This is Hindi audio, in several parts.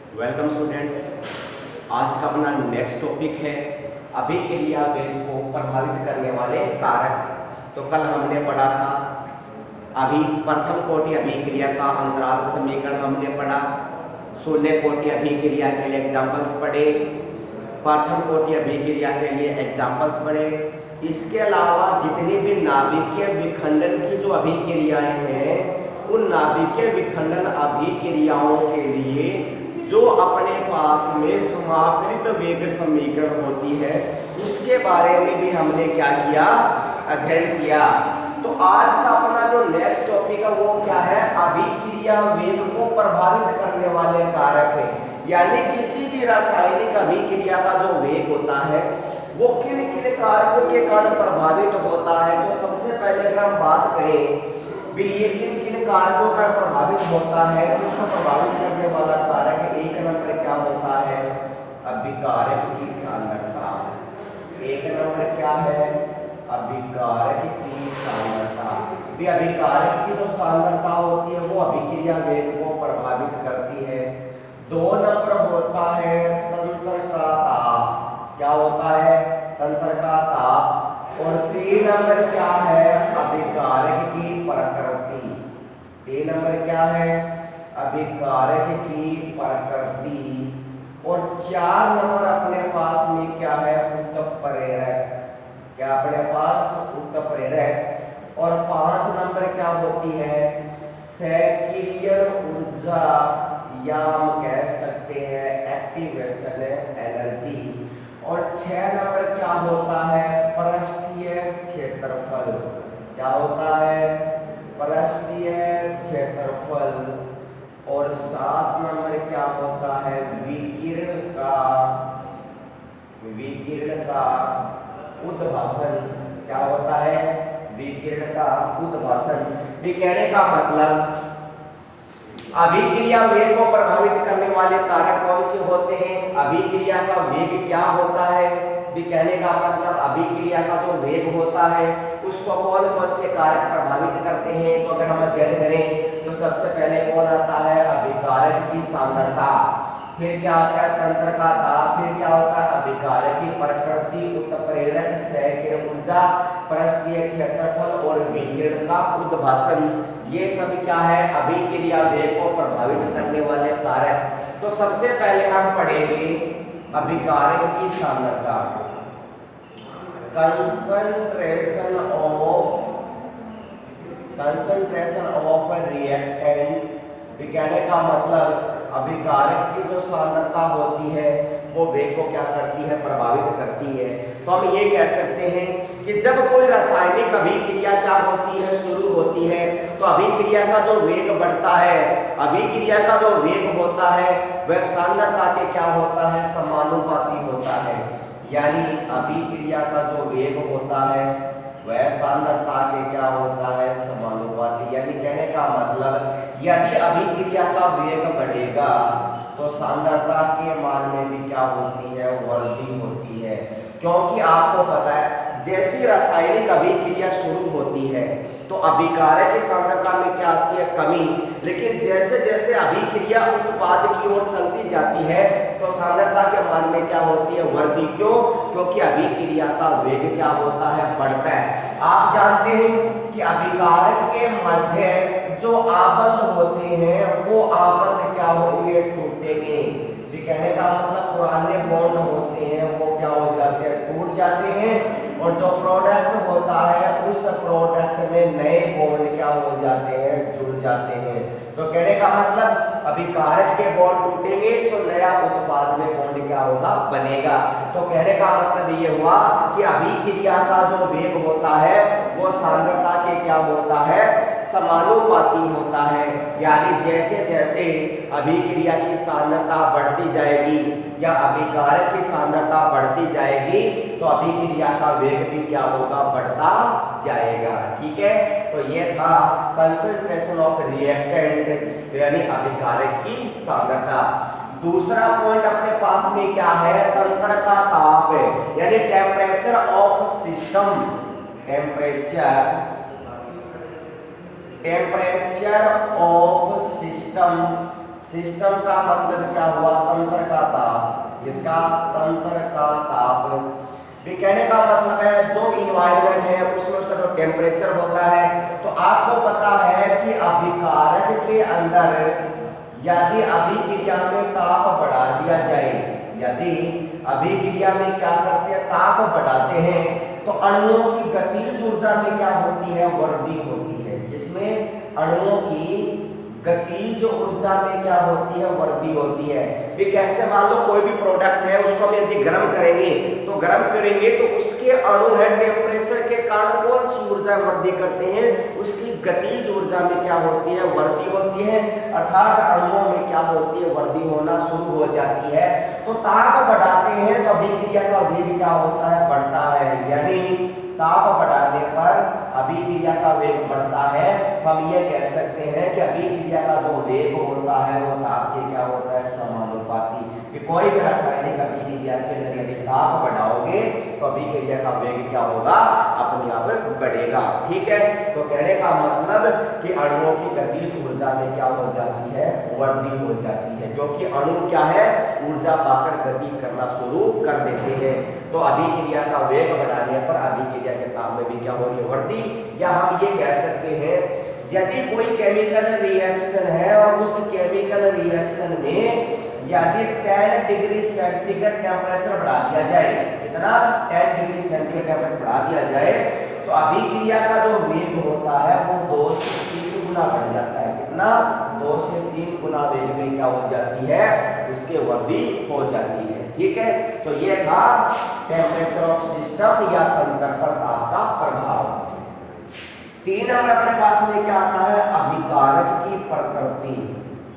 Welcome students. आज का अपना नेक्स्ट टॉपिक है अभिक्रिया वेग को प्रभावित करने वाले कारक। तो कल हमने पढ़ा था प्रथम कोटि अभिक्रिया का अंतराल समीकरण हमने पढ़ा, शून्य कोटि अभिक्रिया के लिए एग्जाम्पल्स पढ़े, प्रथम कोटि अभिक्रिया के लिए एग्जाम्पल्स पढ़े। इसके अलावा जितनी भी नाभिकीय विखंडन की जो अभिक्रियाएं हैं, उन नाभिकीय विखंडन अभिक्रियाओं के लिए जो अपने पास में समाकलित वेग समीकरण होती है, उसके बारे में भी हमने क्या किया, अध्ययन किया। तो आज का अपना जो नेक्स्ट टॉपिक है वो क्या है, अभिक्रिया वेग को प्रभावित करने वाले कारक है। यानी किसी भी रासायनिक अभिक्रिया का जो वेग होता है वो किन किन कारकों के कारण प्रभावित होता है। तो सबसे पहले अगर हम बात करें भी ये किन किन कारकों का प्रभावित होता है, तो उसको प्रभावित करने वाला कारक एक नंबर क्या होता है, अभिकारक की सांद्रता। एक नंबर क्या है, अभिकारक की सांद्रता। भी अभिकारक की जो सांद्रता होती है वो अभिक्रिया वेग को प्रभावित करती है। दो नंबर होता है तंत्र का ताप। क्या होता है, तंत्र का ताप। और तीन नंबर क्या है, अभिकारक की प्रकृति। तीन नंबर क्या है, अभिकारक की प्रकृति। और चार नंबर अपने पास में क्या है, उत्प्रेरक। क्या अपने पास, उत्प्रेरक। और पांच नंबर क्या होती है, सक्रिय ऊर्जा, या हम कह सकते हैं एक्टिवेशन एनर्जी। और 6 नंबर क्या होता है, पृष्ठीय क्षेत्रफल। क्या होता है, पृष्ठीय क्षेत्रफल। और 7 नंबर क्या होता है, विकिरण का उद्भाषण। क्या होता है, विकिरण का उद्भाषण। ये कहने का मतलब अभिक्रिया वेग को प्रभावित करने वाले कारक कौन से होते हैं, अभिक्रिया का वेग क्या होता है। भी कहने का मतलब अभिक्रिया का जो वेग होता है उसको कौन कौन से कारक प्रभावित करते हैं। तो अगर हम अध्ययन करें तो सबसे पहले कौन आता है, अभिकारक की सांद्रता। फिर क्या आता है, तंत्र का ताप। फिर क्या होता है, अभिकारक की प्रकृति, उत्प्रेरक, सक्रिय ऊर्जा, पृष्ठीय क्षेत्रफल और विकिरण का उद्भाषण। ये सब क्या है, अभिक्रिया वेग को प्रभावित करने वाले कारक। तो सबसे पहले हम पढ़ेंगे अभिकारक की सांद्रता। Concentration of reactant. कहने का मतलब अभिकारक की जो सांद्रता होती है वो वेग को क्या करती है, प्रभावित करती है। तो हम ये कह सकते हैं कि जब कोई रासायनिक अभिक्रिया क्या होती है, शुरू होती है, तो अभिक्रिया का जो वेग बढ़ता है, अभिक्रिया का जो वेग होता है वह सांद्रता के क्या होता है, समानुपाती होता है। यानी अभिक्रिया का जो वेग होता है वह सांद्रता के क्या होता है, समानुपाती। यानी कहने का मतलब यदि अभिक्रिया का वेग बढ़ेगा तो सांद्रता के मान में भी क्या होती है, वृद्धि होती है। क्योंकि आपको पता है जैसी रासायनिक अभिक्रिया शुरू होती है तो अभिकारक की सांद्रता में क्या आती है, कमी। लेकिन जैसे जैसे अभिक्रिया उत्पाद की ओर चलती जाती है तो सांद्रता के मान में क्या होती है, वृद्धि। क्यों, क्योंकि अभिक्रिया का वेग क्या होता है, बढ़ता है। आप जानते हैं कि अभिकारक के मध्य जो आबंध होते हैं वो आबंध क्या होंगे, टूटेंगे। कहने का मतलब पुराने बॉन्ड होते हैं वो क्या हो जाते हैं, टूट जाते हैं। और जो प्रोडक्ट होता है उस प्रोडक्ट में नए बॉन्ड क्या हो जाते हैं, जुड़ जाते हैं। तो कहने का मतलब अभिकारक के बॉन्ड टूटेंगे तो नया उत्पाद में बॉन्ड क्या होगा, बनेगा। तो कहने का मतलब ये हुआ कि अभिक्रिया का जो वेग होता है वो सांद्रता के क्या होता है, समानुपाती होता है। यानी जैसे जैसे अभिक्रिया की सांद्रता बढ़ती जाएगी या अभिकारक की सांद्रता बढ़ती जाएगी तो अभिक्रिया का वेग भी क्या होगा, बढ़ता जाएगा। ठीक है, तो ये था कंसंट्रेशन ऑफ रिएक्टेंट यानी अभिकारक की सांद्रता। दूसरा पॉइंट अपने पास में क्या है, तंत्र का ताप है, यानी temperature of system. Temperature of system system का मतलब क्या हुआ, तंत्र का ताप, इसका तंत्र का ताप। भी कहने का मतलब है जो इन्वायरमेंट है उसमें उसका जो टेम्परेचर होता है, तो आपको पता है कि अभिकारक के अंदर यदि अभिक्रिया में ताप बढ़ा दिया जाए, यदि अभिक्रिया में क्या करते हैं, ताप बढ़ाते हैं, तो अणुओं की गतिज ऊर्जा में क्या होती है, वृद्धि होती है। इसमें अणुओं की गतिज ऊर्जा में क्या होती है, वृद्धि होती है। फिर कैसे, मान लो कोई भी प्रोडक्ट है उसको हम यदि गर्म करेंगे तो उसके अणु है टेम्परेचर के कारण कौन सी ऊर्जा वृद्धि करते हैं, उसकी गतिज ऊर्जा में क्या होती है, वृद्धि होती है, अर्थात अणुओं में क्या होती है, वृद्धि होना शुरू हो जाती है। तो ताप बढ़ाते हैं तो अभिक्रिया का वेग क्या होता है, बढ़ता है, यानी ताप बढ़ाने पर अभिक्रिया का वेग बढ़ता है। तो हम ये कह सकते हैं कि अभिक्रिया का जो वेग होता है वो ताप के क्या होता है, समानुपाती। कि कोई भी रासायनिक अभिक्रिया के अंदर यदि ताप बढ़ाओगे तो अभिक्रिया का वेग क्या होगा, अपने आप बढ़ेगा। ठीक है, तो कहने का मतलब कि अणुओं की गतिज ऊर्जा में क्या हो जाती है, वृद्धि हो जाती है, क्योंकि अणु क्या है, ऊर्जा पाकर गति करना शुरू कर देते हैं। तो अभिक्रिया का वेग बढ़ाने पर अभिक्रिया के ताप में भी क्या हो रही है, वृद्धि। या हम ये कह सकते हैं यदि कोई केमिकल रिएक्शन है और उस केमिकल रिएक्शन में यदि 10 डिग्री सेंटीग्रेड टेम्परेचर बढ़ा दिया जाए, कितना, 10 डिग्री सेंटीग्रेड टेम्परेचर बढ़ा दिया जाए, तो अभिक्रिया का जो वेग होता है वो 2 से 3 गुना बढ़ जाता है। कितना, 2 से 3 गुना वेग में क्या हो जाती है, उसके वृद्धि हो जाती है। ठीक है, तो ये था टेम्परेचर ऑफ सिस्टम या तंत्र पर ताप का प्रभाव। 3 नंबर अपने पास में क्या आता है, अभिकारक की प्रकृति।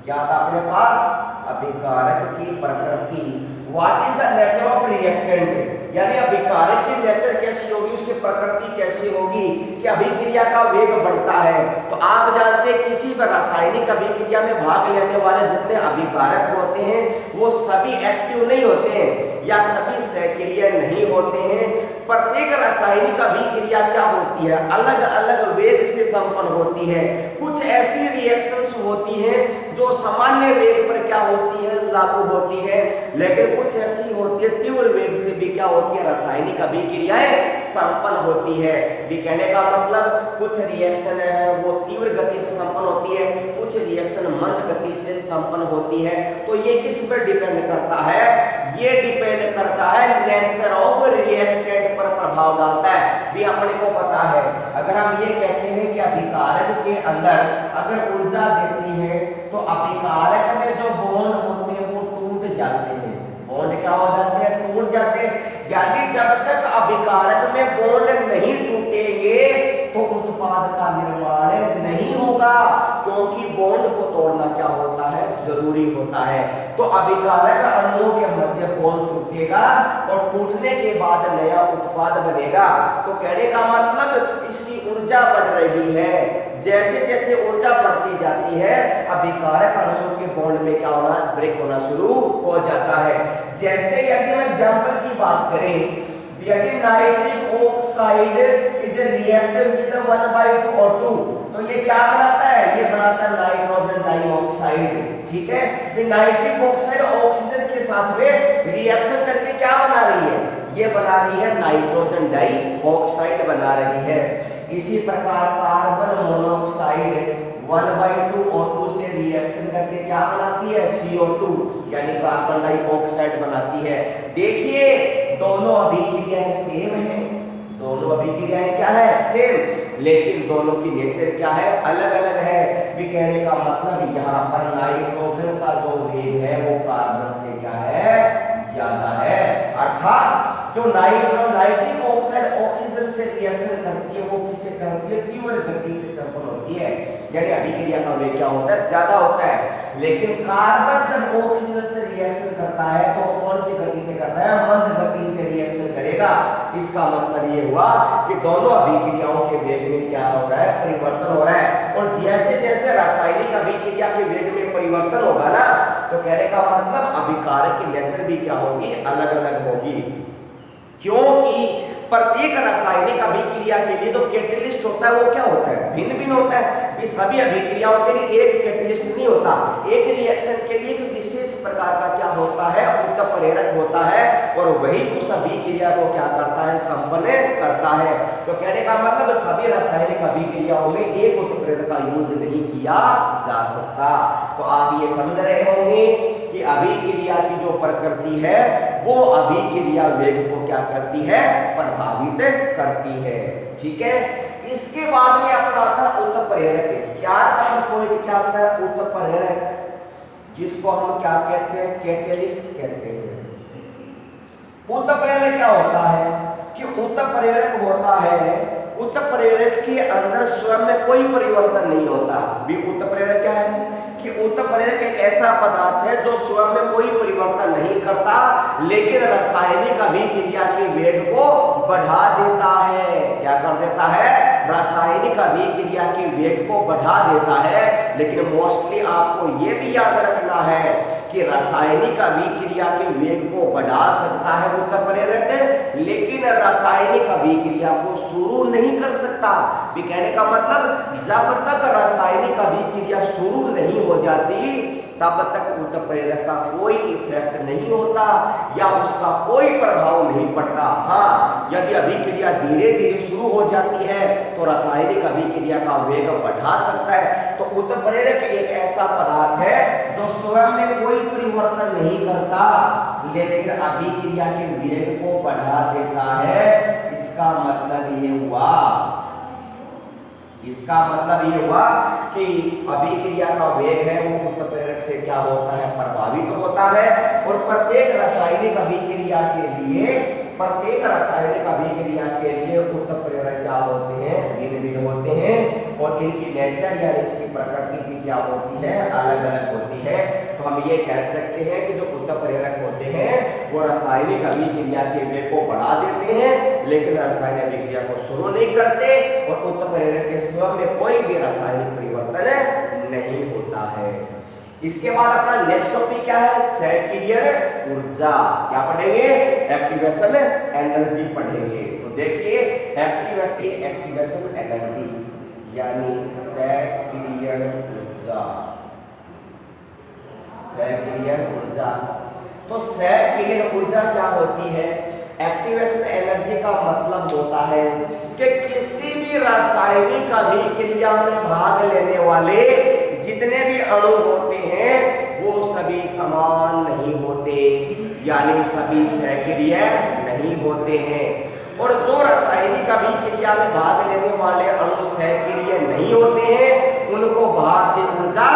क्या आता अपने पास, अभिकारक की प्रकृति। What is the nature of reactant, यानी अभिकारक की नेचर कैसी होगी, उसकी प्रकृति कैसी होगी कि अभिक्रिया का वेग बढ़ता है। तो आप जानते हैं किसी भी रासायनिक अभिक्रिया में भाग लेने वाले जितने अभिकारक होते हैं वो सभी एक्टिव नहीं होते हैं या सभी सक्रिय नहीं होते हैं। प्रत्येक रासायनिक अभिक्रिया क्या होती है, अलग अलग वेग से संपन्न होती है। कुछ ऐसी रिएक्शंस होती हैं जो सामान्य वेग पर क्या होती है, लागू होती है, लेकिन कुछ ऐसी होती है तीव्र वेग से भी क्या होती है, रासायनिक अभिक्रियाएं संपन्न होती है। भी कहने का मतलब कुछ रिएक्शन है वो तीव्र गति से संपन्न होती है, कुछ रिएक्शन मंद गति से संपन्न होती है। तो ये किस पर डिपेंड करता है, ये डिपेंड करता है नेचर ऑफ रिएक्टेंट पर प्रभाव डालता है। भी अपने को पता है, अगर हम ये कहते हैं कि अभिकारक के अंदर अगर ऊर्जा देती है तो अभिकारक में जो बॉन्ड होते हैं वो टूट जाते हैं। बॉन्ड क्या हो जाते हैं, टूट जाते हैं। यानी जब तक अभिकारक में बॉन्ड नहीं टूटेंगे तो उत्पाद का निर्माण नहीं होगा, क्योंकि बॉन्ड को तोड़ना क्या होता है, जरूरी होता है। तो अभिकारक अणुओं के मध्य बॉन्ड टूटेगा और टूटने के बाद नया उत्पाद बनेगा। तो कहने का मतलब इसकी ऊर्जा बढ़ रही है। जैसे जैसे ऊर्जा बढ़ती जाती है अभिकारक अणुओं के बॉन्ड में क्या होना, ब्रेक होना शुरू हो जाता है। जैसे यदि हम एग्जांपल की बात करें, यदि nitric oxide is reacted with 1/2 O2, तो ये क्या बनाता है, ये बनाता है नाइट्रोजन डाइऑक्साइड। ठीक है, ये नाइट्रिक ऑक्साइड ऑक्सीजन के साथ में रिएक्शन करके क्या बना रही है, ये बना रही है नाइट्रोजन डाइऑक्साइड बना रही है। इसी प्रकार कार्बन मोनोऑक्साइड 1/2 O2 से रिएक्शन करके क्या बनाती है, CO2 यानी कार्बन डाइऑक्साइड बनाती है। देखिए दोनों अभिक्रियाएं सेम है, दोनों अभिक्रियाएं क्या है, सेम, लेकिन दोनों की नेचर क्या है, अलग अलग है। भी कहने का मतलब यहाँ पर नाइट्रोजन का जो वेग है वो कार्बन से क्या है, ज्यादा है। अर्थात जो नाइट्रिक ऑक्साइड ऑक्सीजन से रिएक्शन करती है वो किससे करती है, तीव्र गति से संपन्न होती है, यानी अभिक्रिया का वेग क्या होता है, ज्यादा होता है। लेकिन कार्बन जब ऑक्सीजन से रिएक्शन करता है तो कौन सी गति से करता है, मंद गति से रिएक्शन करेगा। इसका मतलब ये हुआ कि दोनों अभिक्रियाओं के वेग में क्या हो रहा है, परिवर्तन हो रहा है। और जैसे जैसे रासायनिक अभिक्रिया के वेग में परिवर्तन होगा ना, तो कहने का मतलब अभिकारक की नेचर भी क्या होगी, अलग अलग होगी। क्योंकि प्रत्येक रासायनिक अभिक्रिया के लिए जो कैटलिस्ट होता है वो क्या होता है, भिन्न भिन्न होता है। कि सभी अभिक्रियाओं के लिए एक कैटलिस्ट नहीं होता, एक रिएक्शन के लिए एक विशेष प्रकार का क्या होता है, उत्प्रेरक होता है, और वही उस अभिक्रिया को क्या करता है, संपन्न करता है। तो कहने का मतलब सभी रासायनिक अभिक्रियाओं में एक उत्प्रेरक का यूज नहीं किया जा सकता। तो आप ये समझ रहे होंगे कि अभिक्रिया की जो प्रकृति है वो अभिक्रिया वेग को क्या करती है, प्रभावित करती है। ठीक है, इसके बाद में अपना आता है उत्प्रेरक। 4 नंबर पॉइंट क्या आता है, उत्प्रेरक, जिसको हम क्या कहते हैं, कैटलिस्ट कहते हैं। उत्प्रेरक क्या होता है कि उत्प्रेरक होता है, उत्प्रेरक के अंदर स्वयं में कोई परिवर्तन नहीं होता। भी उत्प्रेरक क्या है कि उत्प्रेरक एक ऐसा पदार्थ है जो स्वयं में कोई परिवर्तन नहीं करता, लेकिन रासायनिक अभिक्रिया के वेग को बढ़ा देता है। क्या कर देता है, रासायनिक अभिक्रिया के वेग को बढ़ा देता है। लेकिन मोस्टली आपको ये भी याद रखना है कि रासायनिक अभिक्रिया के वेग को बढ़ा सकता है उत्प्रेरक, लेकिन रासायनिक अभिक्रिया को शुरू नहीं कर सकता। भी कहने का मतलब जब तक रासायनिक अभिक्रिया शुरू नहीं हो जाती तब तक उत्प्रेरक का कोई इफेक्ट नहीं होता या उसका कोई प्रभाव नहीं पड़ता। हाँ, यदि अभिक्रिया धीरे धीरे शुरू हो जाती है तो रासायनिक अभिक्रिया का वेग बढ़ा सकता है। तो उत्प्रेरक एक ऐसा पदार्थ है जो स्वयं में कोई परिवर्तन नहीं करता, लेकिन अभिक्रिया के वेग को बढ़ा देता है। इसका मतलब ये हुआ कि अभिक्रिया का वेग है वो उत्प्रेरक से क्या होता है, प्रभावित होता है। और प्रत्येक रासायनिक अभिक्रिया के लिए उत्प्रेरक क्या होते हैं, भिन्न-भिन्न होते हैं, और इनकी नेचर या इसकी प्रकृति भी क्या होती है, अलग अलग होती है। तो हम ये कह सकते हैं कि जो उत्प्रेरक होते हैं वो रासायनिक अभिक्रिया के वेग को बढ़ा देते हैं, लेकिन रासायनिक अभिक्रिया को शुरू नहीं करते, और उत्प्रेरक के स्वयं में कोई भी रासायनिक परिवर्तन नहीं होता है। इसके बाद अपना नेक्स्ट टॉपिक क्या है, सैकरियन ऊर्जा। क्या पढ़ेंगे, एक्टिवेशन एनर्जी पढ़ेंगे। तो देखिए एक्टिवेशन एनर्जी यानी सैकरियन ऊर्जा। तो सैकरियन ऊर्जा क्या होती है, एक्टिवेशन एनर्जी का मतलब होता है कि किसी भी रासायनिक अभिक्रिया में भाग लेने वाले जितने भी अणु होते हैं वो सभी समान नहीं होते, यानी सभी सैकरिय नहीं होते हैं। और जो रासायनिक अभिक्रिया में भाग लेने वाले अणु सैकरिय नहीं होते हैं उनको बाहर से ऊर्जा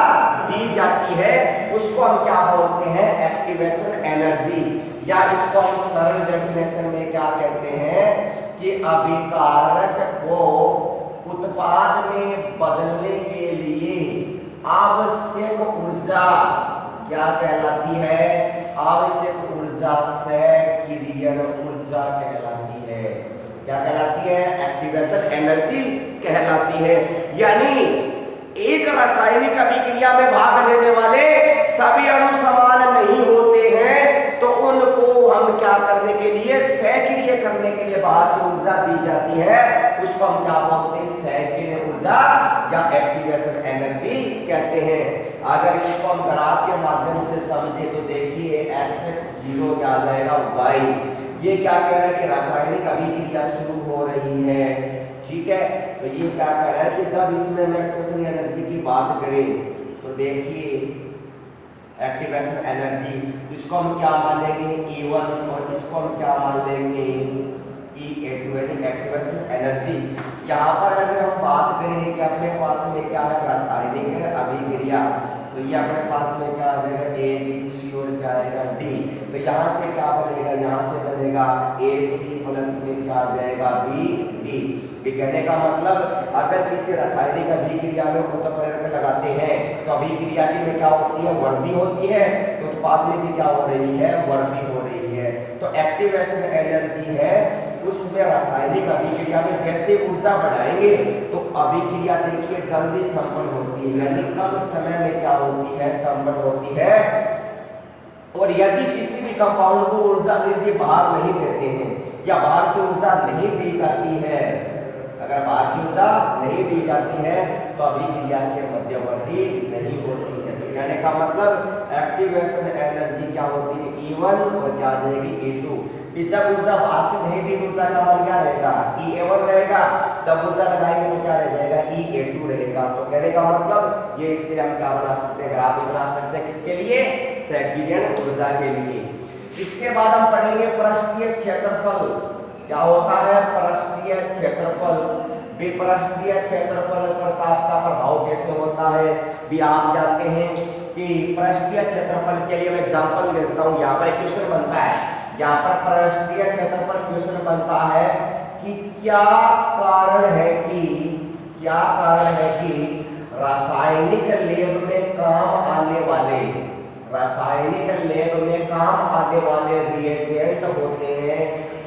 दी जाती है, उसको हम क्या बोलते हैं, एक्टिवेशन एनर्जी। या इसको हम सरल डेफिनेशन में क्या कहते हैं कि अभिकारक को उत्पाद में बदलने के लिए आवश्यक ऊर्जा क्या कहलाती है, आवश्यक ऊर्जा सैकरियन ऊर्जा कहलाती है। क्या कहलाती है, एक्टिवेशन एनर्जी कहलाती है। यानी एक रासायनिक अभिक्रिया में भाग लेने वाले सभी अणु समान नहीं होते हैं, तो उनको हम क्या करने के लिए, सैकरिय करने के लिए बाहर से ऊर्जा दी जाती है, उसको हम क्या बोलते हैं, सैकरिय ऊर्जा या एक्टिवेशन एनर्जी कहते हैं। अगर इसको हम ग्राफ के माध्यम से समझे तो देखिए x 0 क्या आ जाएगा y। ये क्या कह रहा है कि रासायनिक अभिक्रिया शुरू हो रही है, ठीक है। तो ये क्या कह रहा है कि जब इसमें हम एक्टिवेशन एनर्जी की बात करें तो देखिए एक्टिवेशन एनर्जी, इसको हम क्या मान लेंगे E1 और इसको हम क्या मान लेंगे E2 एक्टिवेशन एनर्जी। यहाँ पर अगर हम बात करें कि अपने पास में क्या है, रासायनिक अभिक्रिया, तो ये अपने पास में क्या आ जाएगा A B C और क्या आएगा D। तो यहाँ से क्या बनेगा, यहाँ से बनेगा AC प्लस में क्या आ जाएगा B D। कहने का मतलब अगर किसी रासायनिक अभिक्रिया में उत्प्रेरक लगाते हैं तो अभिक्रिया की में क्या होती है, वृद्धि होती है, तो उत्पाद में भी क्या हो रही है, वृद्धि हो रही है। तो एक्टिवेशन एनर्जी है उसमें रासायनिक अभिक्रिया में जैसे ऊर्जा बढ़ाएंगे तो अभिक्रिया देखिए जल्दी संपन्न होती है, यानी कम समय में क्या होती है, संपन्न होती है। और यदि किसी भी कंपाउंड को ऊर्जा यदि बाहर नहीं देते हैं या बाहर से ऊर्जा नहीं दी जाती है, अगर बाहर से ऊर्जा नहीं दी जाती है तो अभिक्रिया के मध्यवर्ती नहीं होती है। तो कहने का मतलब एक्टिवेशन एनर्जी क्या होती है E1 और क्या आ जाएगी E2। कि जब ऊर्जा बाहर से नहीं भी ऊर्जा का मान क्या रहेगा E1 रहेगा, तब ऊर्जा लगाएंगे तो क्या रह जाएगा E2 रहेगा। तो कहने का मतलब ये इसके लिए हम क्या बना सकते हैं, ग्राफ बना सकते हैं किसके लिए, सैकड़ियन ऊर्जा के लिए। इसके बाद हम पढ़ेंगे पृष्ठीय क्षेत्रफल। क्या होता है पृष्ठीय क्षेत्रफल। विपृष्ठीय क्षेत्रफल पर ताप का प्रभाव कैसे होता है भी आप जानते हैं कि पृष्ठीय क्षेत्रफल के लिए मैं एग्जांपल देता हूं। यहाँ पर क्वेश्चन बनता है, यहाँ पर पृष्ठीय क्षेत्रफल क्वेश्चन बनता है कि क्या कारण है कि रासायनिक लैब में काम आने वाले रिएजेंट होते हैं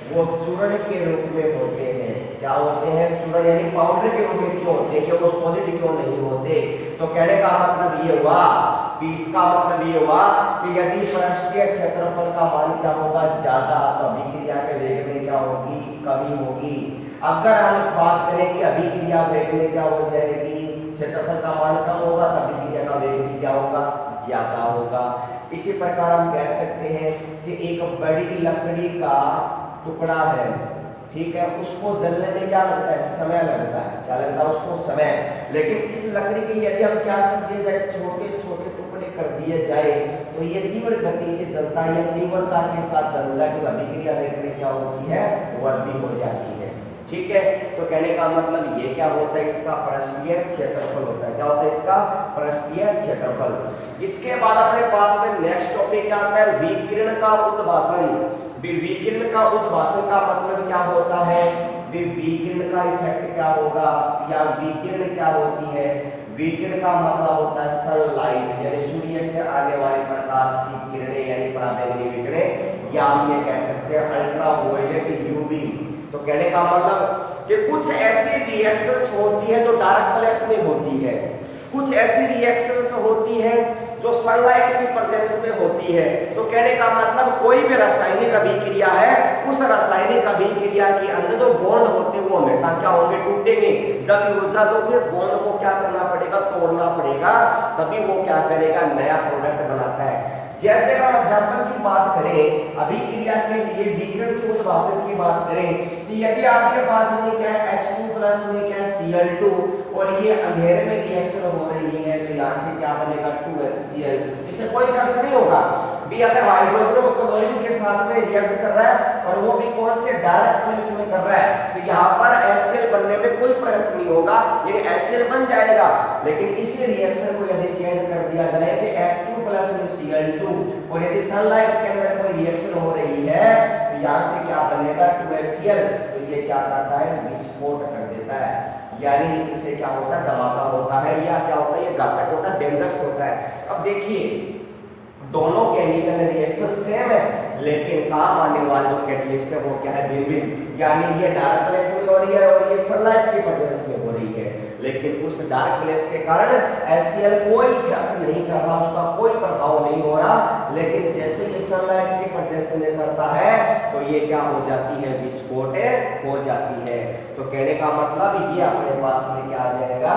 वो चूर्ण के रूप में होते हैं। क्या होते हैं, चूर्ण यानी पाउडर के रूप में क्यों होते हैं, कि वो सॉलिड क्यों नहीं होते। तो कहने का मतलब ये हुआ कि इसका मतलब ये हुआ कि यदि पृष्ठीय क्षेत्रफल का मान क्या होगा ज्यादा, तो अभिक्रिया के वेग में क्या होगी, कमी होगी। अगर हम बात करें कि अभिक्रिया वेग में क्या हो जाएगी, क्षेत्रफल का मान कम होगा तो अभिक्रिया का वेग भी क्या होगा, ज्यादा होगा। इसी प्रकार हम कह सकते हैं कि एक बड़ी लकड़ी का टुकड़ा है, ठीक है, उसको जलने में क्या लगता है, समय लगता है। क्या लगता है उसको, समय। लेकिन इस लकड़ी के यदि हम क्या कर दिए जाए, छोटे छोटे टुकड़े कर दिए जाए तो ये तीव्र गति से जलता है, या तीव्रता के साथ जलता है, तो अभिक्रिया वेग में क्या होती है, वृद्धि हो जाती है। ठीक है, तो कहने का मतलब ये क्या होता है, इसका पृष्ठीय क्षेत्रफल होता है। क्या होता है इसका पृष्ठीय क्षेत्रफल। इसके बाद अपने पास में नेक्स्ट टॉपिक क्या आता है, विकिरण का उद्भासन। विकिरण का उद्भासन का मतलब क्या होता है, विकिरण का इफेक्ट क्या होगा, या विकिरण क्या होती है। विकिरण का मतलब होता है सनलाइट, यानी सूर्य से आने वाले प्रकाश की किरणें, यानी पराबैंगनी विकिरण, या हम ये कह सकते हैं अल्ट्रावायलेट यूवी। तो कहने का मतलब कि कुछ ऐसी रिएक्शंस होती है जो डार्क प्लेस में होती है, कुछ ऐसी रिएक्शंस होती है जो सनलाइट की प्रेजेंस में होती है। तो कहने का मतलब कोई भी रासायनिक अभिक्रिया है, उस रासायनिक अभिक्रिया के अंदर जो बॉन्ड होते हैं वो हमेशा क्या होंगे, टूटेंगे। जब ऊर्जा दोगे बॉन्ड को क्या करना पड़ेगा, तोड़ना पड़ेगा, तभी वो क्या करेगा, नया प्रोडक्ट बनाता है। जैसे हम एग्जांपल की बात करें, अभिक्रिया के लिए विकिरण के उद्भासन की बात करें, कि यदि आपके पास में क्या है H2+ में क्या है Cl2, और ये अंधेरे में रिएक्शन हो रही है, तो यहाँ से क्या बनेगा 2HCl। इससे कोई फर्क नहीं होगा भी अगर हाइड्रोजन और क्लोरीन के साथ में रिएक्ट कर रहा है और वो भी कौन से डायरेक्ट प्लेस में कर रहा है, तो यहाँ पर HCl बनने में कोई फर्क नहीं होगा, ये HCl बन जाएगा। लेकिन इसी रिएक्शन को यदि चेंज कर दिया जाए कि H2+ में Cl2, और यदि सनलाइट के अंदर कोई रिएक्शन हो रही है तो यहाँ से क्या बनेगा 2HCl, तो ये क्या करता है, विस्फोट कर देता है, यानी इससे क्या होता है, धमाका होता है, या क्या होता है, ये घातक होता है, डेंजरस होता है। अब देखिए दोनों केमिकल रिएक्शन सेम है, लेकिन काम आने वाले जो कैटलिस्ट है वो क्या है, भिन्न भिन्न। यानी ये डार्क प्लेस में हो रही है और ये सनलाइट की प्रेजेंस में हो रही है, लेकिन उस डार्क प्लेस के कारण HCl कोई इफेक्ट नहीं कर रहा, उसका कोई प्रभाव नहीं हो रहा। लेकिन जैसे ये सनलाइट की प्रेजेंस में करता है तो ये क्या हो जाती है, विस्फोट हो जाती है। तो कहने का मतलब ये अपने पास में क्या आ जाएगा,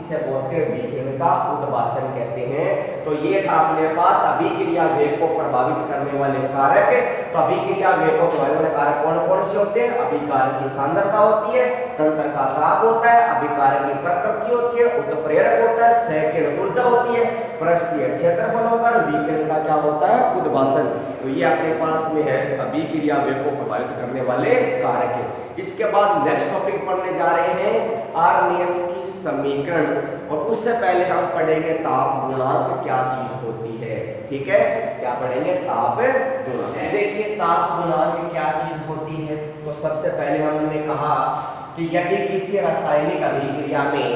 इसे बोलते हैं विकिरण का उद्भासन कहते हैं। तो ये था अपने पास अभिक्रिया वेग को प्रभावित करने वाले कारक। तो अभिक्रिया वेग को प्रभावित करने वाले कारक कौन कौन से होते हैं, अभिकारक की सांद्रता होती है, तंत्र का ताप होता है, अभिकारक की प्रकृति होती है, उत्प्रेरक होता है, सहकिरण ऊर्जा होती है, पृष्ठीय क्षेत्रफल होता है, विकिरण का क्या होता है, उद्भासन। तो ये अपने पास में है अभिक्रिया वेग को प्रभावित करने वाले कारक। इसके बाद नेक्स्ट टॉपिक पढ़ने जा रहे हैं आर्नियस की समीकरण, और उससे पहले हम पढ़ेंगे ताप गुणांक क्या चीज होती है। ठीक है, क्या पढ़ेंगे, ताप गुणांक। देखिए ताप गुणांक क्या चीज होती है। तो सबसे पहले हमने कहा कि यदि किसी रासायनिक अभिक्रिया में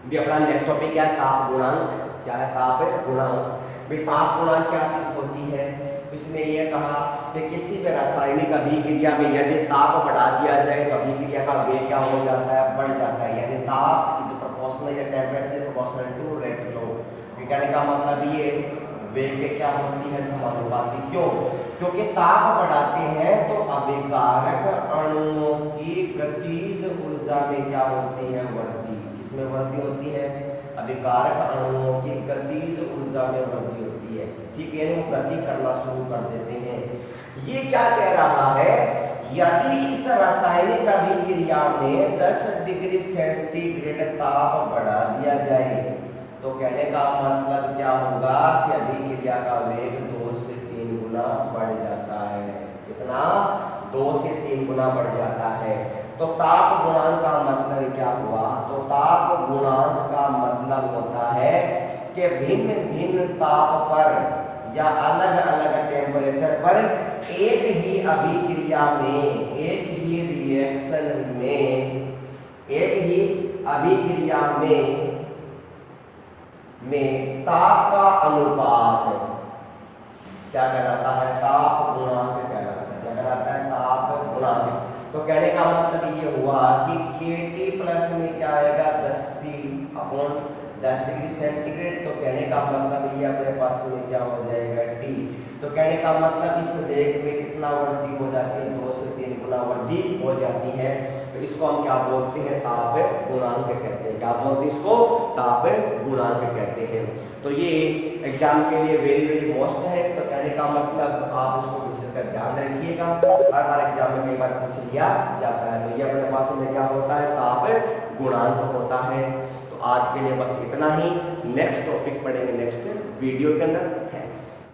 भी अपना नेक्स्ट टॉपिक क्या है, ताप गुणांक। क्या है ताप गुणांक, भी ताप गुणांक क्या चीज होती है। इसने ये कहा कि किसी भी रासायनिक अभिक्रिया में यदि ताप बढ़ा दिया जाए तो अभिक्रिया का वेग क्या हो जाता है, बढ़ जाता है, यानी ताप इज प्रोपोर्शनल या temperature proportional to rate flow. कहने का मतलब ये वेग क्या होती है, समानुपाती। क्यों, क्योंकि ताप बढ़ाते हैं तो अभिकारक अणुओं की गतिज ऊर्जा में क्या होती है, वृद्धि। इसमें वृद्धि होती है। अभिकारक अणुओं की गतिज ऊर्जा में वृद्धि होती है, ठीक है, वो गति करना शुरू कर देते हैं। ये क्या कह रहा है, यदि इस रासायनिक अभिक्रिया में 10 डिग्री सेंटीग्रेड ताप बढ़ा दिया जाए तो कहने का मतलब क्या होगा कि अभिक्रिया का वेग 2 से 3 गुना बढ़ जाता है। कितना? 2 से 3 गुना बढ़ जाता है। तो ताप गुणांक का मतलब क्या हुआ? तो ताप गुणांक का मतलब होता है कि भिन्न भिन्न ताप पर या अलग अलग टेम्परेचर पर एक ही अभिक्रिया में, एक ही रिएक्शन में, एक ही अभिक्रिया में ताप का अनुपात क्या कहलाता है? ताप गुणांक कहलाता है। क्या कहलाता है? ताप गुणांक। तो कहने का मतलब ये हुआ कि KT प्लस में क्या आएगा? 10 डिग्री सेंटीग्रेड। तो कहने का मतलब ये अपने पास में क्या हो जाएगा? T। तो कहने का मतलब इस वेग में कितना वृद्धि हो जाती है? 2 से 3 गुना वृद्धि हो जाती है। तो इसको हम क्या बोलते हैं? ताप गुणांक कहते हैं। क्या बोलते हैं इसको? ताप गुणांक कहते हैं। तो ये एग्जाम के लिए वेरी वेरी मोस्ट है। तो कहने का मतलब आप इसको विशेषकर ध्यान रखिएगा, हर बार एग्जाम में कई बार पूछ लिया जाता है। तो ये अपने पास में क्या होता है? ताप गुणांक होता है। तो आज के लिए बस इतना ही। नेक्स्ट टॉपिक पढ़ेंगे नेक्स्ट वीडियो के अंदर। थैंक्स।